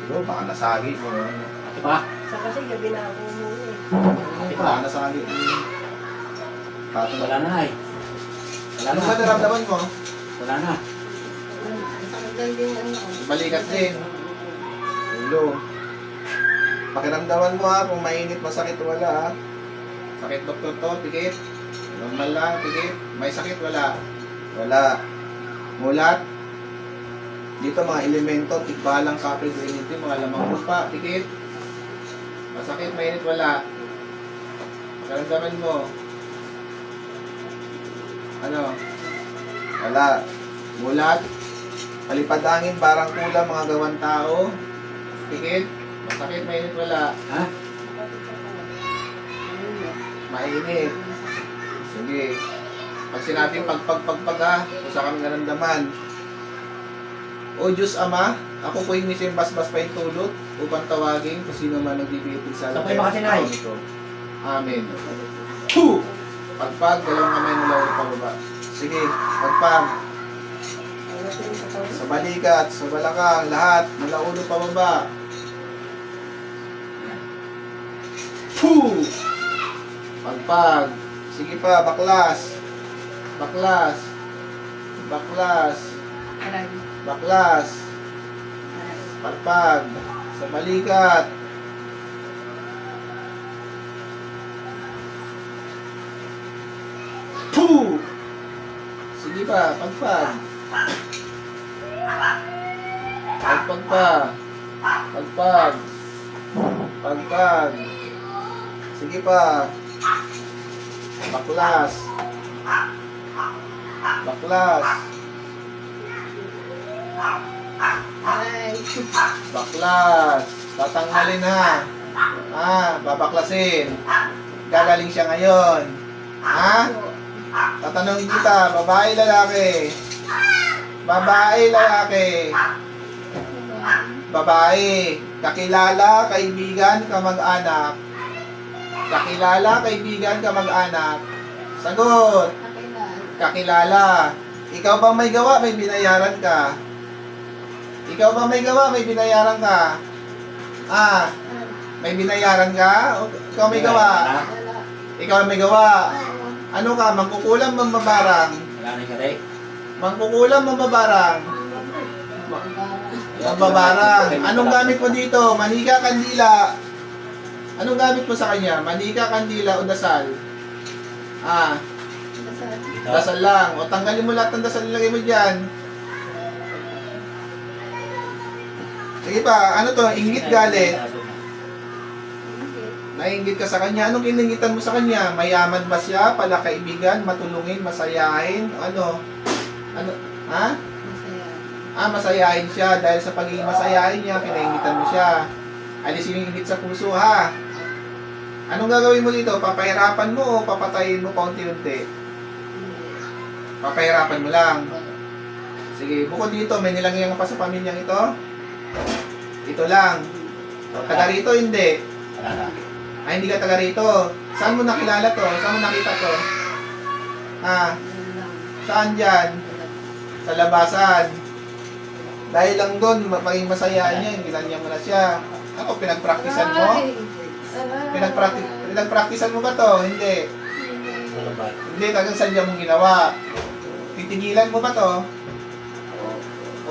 Pero baka nasagi mo. Ate pa? Sa kasi gabi na ako umuwi. Ate pa? Baka nasagi mo. Wala na ay. Wala Ano na. ba naramdaman mo? Wala na. Sakit lang din ano. Balikat din. Ulo. Pakiramdaman mo ha, kung mainit, masakit, wala ha. Sakit doktor to, pikit. Normal lang, pikit. May sakit, wala. Wala. Mulat. Dito mga elemento, tigbalang, kapil, granite, mga lamang lupa, pikit. Masakit, mainit, wala. Pakiramdaman mo. Ano? Wala. Mulat. Palipad hangin, parang kulang, mga gawang tao. Pikit. Masakit, mainit, wala. Ha? Mainit. Sige. Pag sinabing pagpag ha, kung sa kami naramdaman. O Diyos Ama, ako po yung mission basbas pa yung tulot upang tawagin kung sino man nagbibigay sa Saan po yung makasinay? Amen. Hu! Pagpag, dalawang kamay nila ulit pababa. Sige, pagpag. Sa balikat, sa balakang, lahat, mula ulo pababa. Hu! Pagpag. Sige pa, baklas. Baklas. Baklas. Aray. Baklas. Pagpag. Sa balikat. Puh! Sige pa, pagpag. Pagpag pa. Pagpag. Pagpag. Sige pa. Baklas. Baklas. Aray. Baklas. Tatanggalin ha. Babaklasin. Gagaling siya ngayon. Ha? Tatanungin kita, babae, lalaki? Babae, lalaki? Babae. Kakilala, kaibigan, kamag-anak. Kakilala, kaibigan, kamag-anak. Sagot. Kakilala. Ikaw ba may gawa, may binayaran ka? Ikaw ba may gawa, may binayaran ka? May binayaran ka? O ikaw may gawa? Ikaw may gawa? Ano ka, mangkukulam, mambabarang? Wala na yung kate. Mangkukulam, mambabarang? Mambabarang. Anong gamit mo dito? Manika, kandila. Anong gamit mo sa kanya? Manika, kandila o dasal? Dasal lang. O tanggalin mo lahat ng dasal nilagay mo dyan. Sige pa, ano to? Inggit, galit. Nainggit ka sa kanya. Anong iningitan mo sa kanya? Mayaman ba siya? Palakaibigan? Matulungin? Masayahin? Ano? Ano? Ha? Masayahin siya. Dahil sa pagiging masayahin niya, pinaingitan mo siya. Alisin yung inggit sa puso, ha? Anong gagawin mo dito? Papahirapan mo o papatayin mo paunti-unti? Papahirapan mo lang. Sige, bukod dito, may nilagyan ka pa sa pamilyang ito? Ito lang. Taga rito, hindi. Wala na. Hindi ka taga rito. Saan mo nakilala to? Saan mo nakita to? Saan dyan? Sa labasan. Dahil lang doon, maging masayaan niya, ginanyan mo na siya. Ako, pinagpraktisan mo? Pinagpraktisan mo ba to? Hindi. Wala ba? Hindi, tagang sadya mong ginawa. Titigilan mo ba to?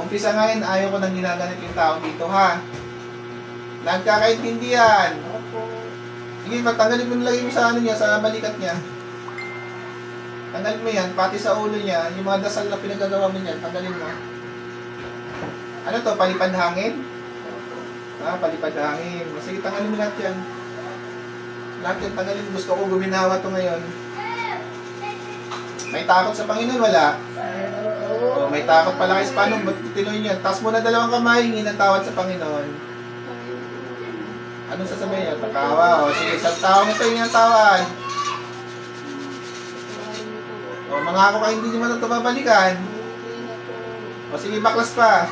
Umpisa ngayon, ayaw ko nang ginaganit yung tao dito, ha? Nagkakaintindihan. Sige, matanggalin mo nilagay mo sa ano niya, sa balikat niya. Tanggalin mo yan, pati sa ulo niya, yung mga dasal na pinagagawa mo niyan, tanggalin mo. Ano to, palipad hangin? Palipad hangin. Sige, tanggalin mo lahat yan. Lahat yan, tanggalin. Gusto ko guminawa to ngayon. May takot sa Panginoon, wala? May takot pala kay Spanong, ba't tinoy niya? Taas mo na dalawang kamay, hingin ng tawad sa Panginoon. Anong sasabihin niya? Takawa. Sige, isang tao na sa'yo ng tawad. Mangako ka hindi naman ito babalikan. Sige, baklas pa.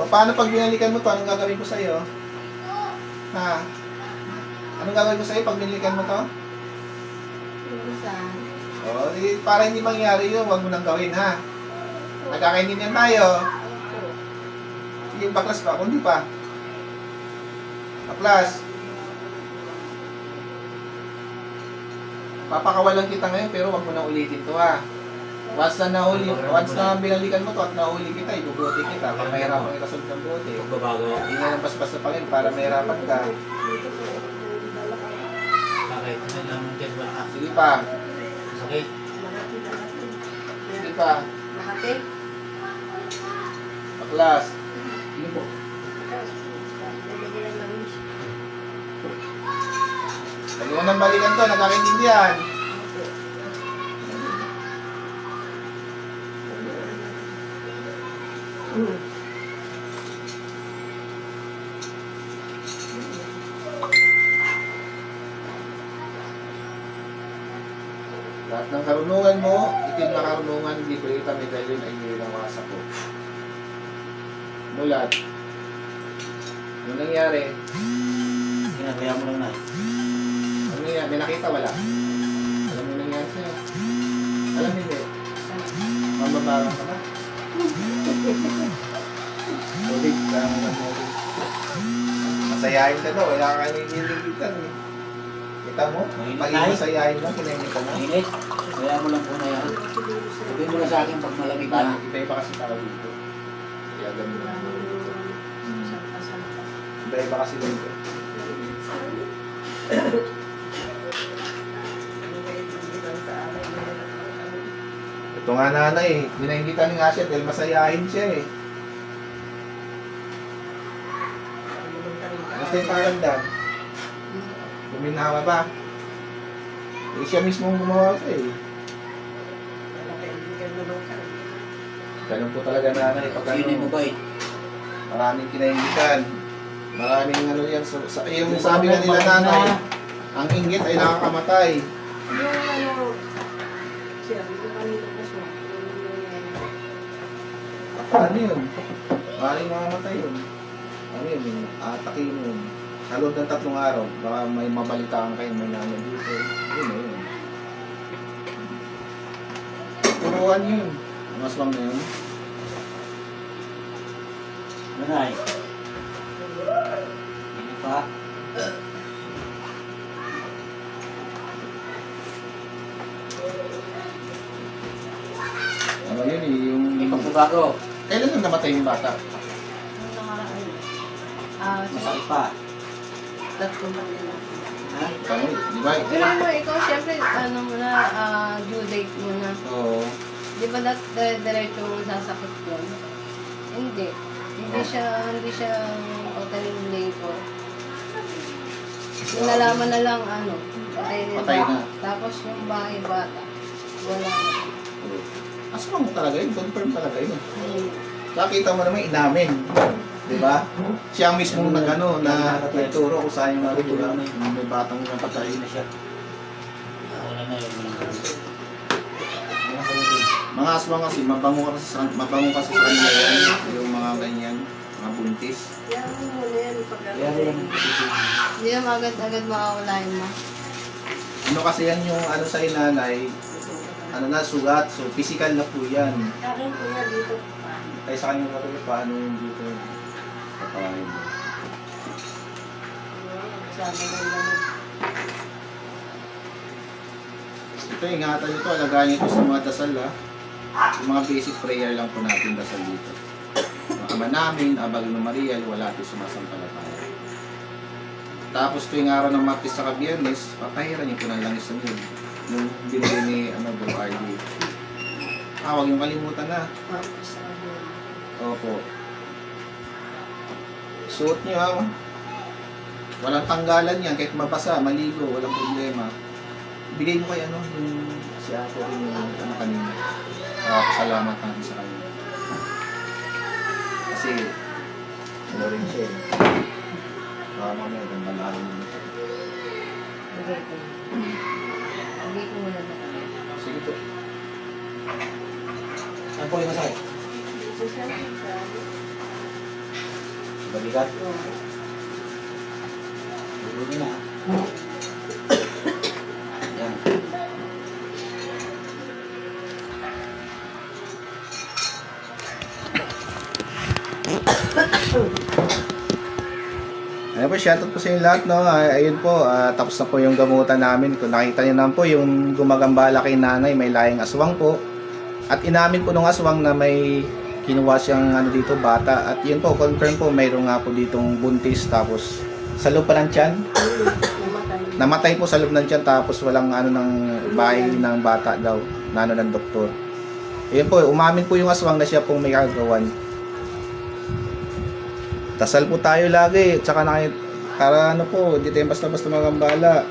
Paano pag binalikan mo to? Anong gagawin ko sa'yo? Anong gagawin ko sa'yo pag binalikan mo to? Para hindi mangyari yun, huwag mo nang gawin, ha? Nagkakaintindihan tayo. Sige, baklas pa. Kung di pa. Baklas. Papakawalan kita ngayon pero wag mo na ulitin to ha. Once na binalikan mo to at nahuli kita, ibubuti kita. Pag mahirapan kita sunod ng buti. Pagbabago. Hindi na lang paspas sa pangin para mahirapan ka. Dito po. Dala ka. Bakit? Ano lang ang test ba? Sige pa. Sakit. Makati. Sige pa. Makati. Baklas. Sige po. Nalagyan ng langis. Lagi mo nang balikan to, nagkakaintindihan. Lahat ng karunungan mo, itim na karunungan, hindi ko kita medalyon ay nilawasa ko. Mulat. Ano nangyari? Ginagaya mo lang na. Ano nangyari? May nakita wala? Alam mo yung nangyari sa'yo? Alam hindi? Mababarang ka ba? Ulit, parang ulit. Masayahin ka daw, wala ka nililigitan eh. Kita mo? Mainit Pag na eh. masayahin lang, kinainit ka na. Init. Kaya mo lang po na yan. Sabihin mo lang sa akin pag malamig na. Iba pa kasi tao dito. Kaya ganun lang. Iba kasi dito. Ito nga nanay, binaingitan nga siya dahil masayahin siya eh. Basta yung pakiramdam. Guminawa ba? Eh siya mismo ang gumawa siya eh. Ganun po talaga nanay. Pag Yun yung ano, mabait. maraming kinaingitan. Maraming ano yan. Yung sabi nga nila nanay, ang inggit ay nakakamatay. Yung ano, siya, yung kanina kasi, Ano yun? Maraming mamamatay yun. Ano yun? Atakin yun. Sa loob ng 3 araw, baka may mabalitaan kayo, may naman dito. Yun na yun. Turuan yun. Ang aswang na yun. Nanay. Init pa. Ano yun eh, yung... May pagbabago. Kailan lang namatay yung bata? yung nakaraan. Masakit pa. Tatlong kanila. Ha? Kami, di ba? Pero mo, ikaw, syempre, ano mo na, due date mo na. Oo. Di ba diretso mo sasakit yun? Hindi. Hindi siya totally labor. Yung nalaman na lang, ano, Patay na. Tapos yung bahay bata, wala na. Aswang mo talaga yun, confirm talaga yun. Hmm. Nakita mo naman inamin. Di ba? Siya ang mismo nagano na nagturo kung saan yung natutulog. May batang napatay. Patay na siya. Wala na yun. Mga aswang kasi, mabango kasi sa kanila yan, yung mga ganyan, mga buntis. Yan mo na yan, pag Kaya rin yung hindi naman agad-agad makawala yun ma. Ano kasi yan yung ano sa inanay, ano na, sugat. So, physical na po yan. Akin po yan dito. Kaya sa kanya na rin, paano yung dito yun? Papawain mo. Sabi ng lamig. Ito, ingatan nyo ito, alagaan nyo ito sa mga dasal ha. Yung mga basic prayer lang po natin dasal dito. Ang Ama namin, Abag ng Maria, wala ito sumasampalataya. Tapos tuwing araw ng Martes sa Biyernes, papahiran niyo po ng langis ng yun. Yung binili ni Bro Ardy. Huwag yung kalimutan na. Opo. Suot niyo ha. Walang tanggalan yan, kahit mabasa, maligo, walang problema. Bigay mo kay ano, yung si Apo rin yung ano kanina. Salamat natin sa kanya. Kasi, ano rin siya eh. Baka mamaya, gandang mo siya. Bigay ko. Bigay ko muna na. Sige po. Saan po yung masakit? Ito siya. Balikat? Bulunin na. Yan. Ayun po, shoutout po sa inyo lahat, no? Ayun po, tapos na po yung gamutan namin. Kung nakita niyo naman po, yung gumagambala kay nanay, may lahing aswang po. At inamin po nung aswang na may kinuha siyang ano dito, bata. At yun po, confirm po, mayroon nga po ditong buntis. Tapos, sa loob pa ng tiyan. Namatay po sa loob ng tiyan. Tapos, walang ano ng bahay ng bata daw, na ano ng doktor. Ayun po, umamin po yung aswang na siya pong may kagawan. Dasal po tayo lagi, tsaka para ano po, hindi tayo basta-basta magambala.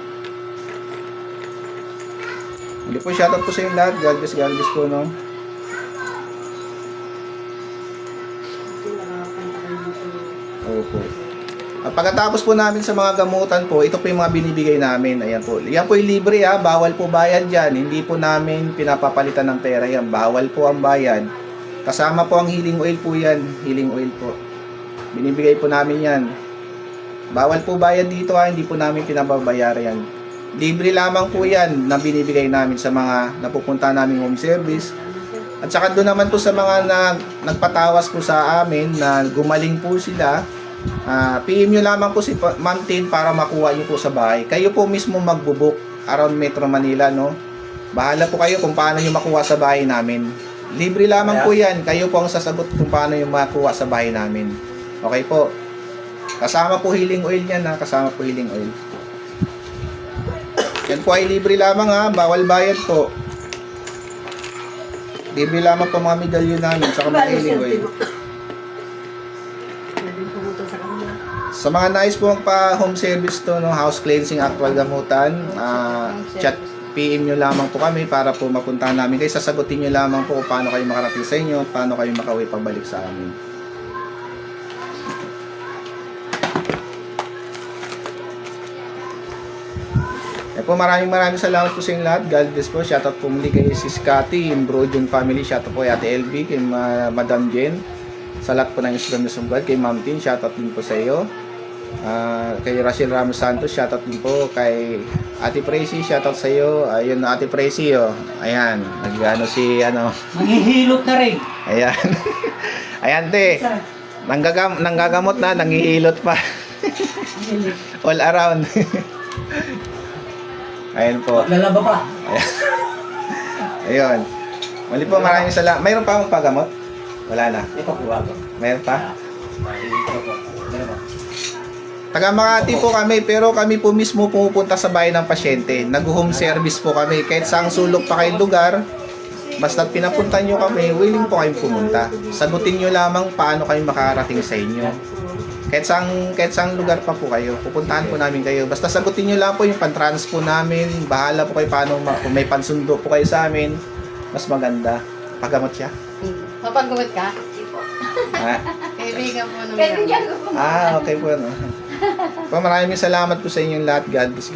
Hindi po, shoutout po sa inyo lahat. God bless po, no? Opo. At pagkatapos po namin sa mga gamutan po, ito po yung mga binibigay namin. Ayan po. Yan po yung libre ha, bawal po bayad dyan. Hindi po namin pinapapalitan ng pera yan. Bawal po ang bayad. Kasama po ang healing oil po yan. Healing oil po. Binibigay po namin yan. Bawal po bayad dito ha, hindi po namin pinababayar yan. Libre lamang po yan na binibigay namin sa mga napupunta naming home service. At saka doon naman po sa mga nagpatawas po sa amin na gumaling po sila, PM nyo lamang po si Ma'am Tin para makuha nyo po sa bahay. Kayo po mismo magbubuk around Metro Manila, no? Bahala po kayo kung paano nyo makuha sa bahay namin. Libre lamang po yan. Kayo po ang sasagot kung paano nyo makuha sa bahay namin. Okay po. Kasama po healing oil yan ha. Kasama po healing oil. Yan po ay libre lamang ha. Bawal bayad po. Libre lamang po mga medalyon namin. Saka mga healing oil. Sa mga nais po magpa-home service to, no, house cleansing, actual gamutan, chat PM nyo lamang po kami para po mapuntahan namin kayo. Sasagutin nyo lamang po kung paano kayo makarating sa inyo, paano kayo makauwi pabalik sa amin. Po, maraming salamat po sa inyo lahat. God bless po. Shoutout po muli kay Sis Cathy, yung Bro John family. Shoutout po kay Ate LB, kay Madam Jen. Sa lahat po ng Instagram na sumbat. Kay Ma'am Tin, shoutout din po sa iyo. Kay Rachel Ramos Santos, shoutout din po. Kay Ate Preci, shoutout sa iyo. Ayun, Ate Preci, oh. Ayan, nag-ano si, ano. Manghihilot na rin. Ayan. Ayan, te. Nanggagamot na, nanghihilot pa. All around. Ayun po. Lalaba pa. Ayun. Muli po, maraming salamat. Mayroon pa akong pagamot? Wala na. Ito po ako. Mayroon pa? Ito po. Taga Makati po kami, pero kami po mismo pumupunta sa bahay ng pasyente. Nag-home service po kami. Kahit saang sulok pa kayong lugar, basta pinapunta nyo kami, willing po kayong pumunta. Sagutin nyo lamang paano kayo makarating sa inyo. Kahit saang lugar pa po kayo, pupuntahan po namin kayo. Basta sagutin nyo lang po yung pan-trans po namin. Bahala po kayo paano, kung may pansundo po kayo sa amin, mas maganda. Pagamot siya? Papagawad ka? Hindi po. Kaibigan po naman. Kaibigan ko po. Okay po. No? Po, maraming salamat po sa inyong lahat. God bless.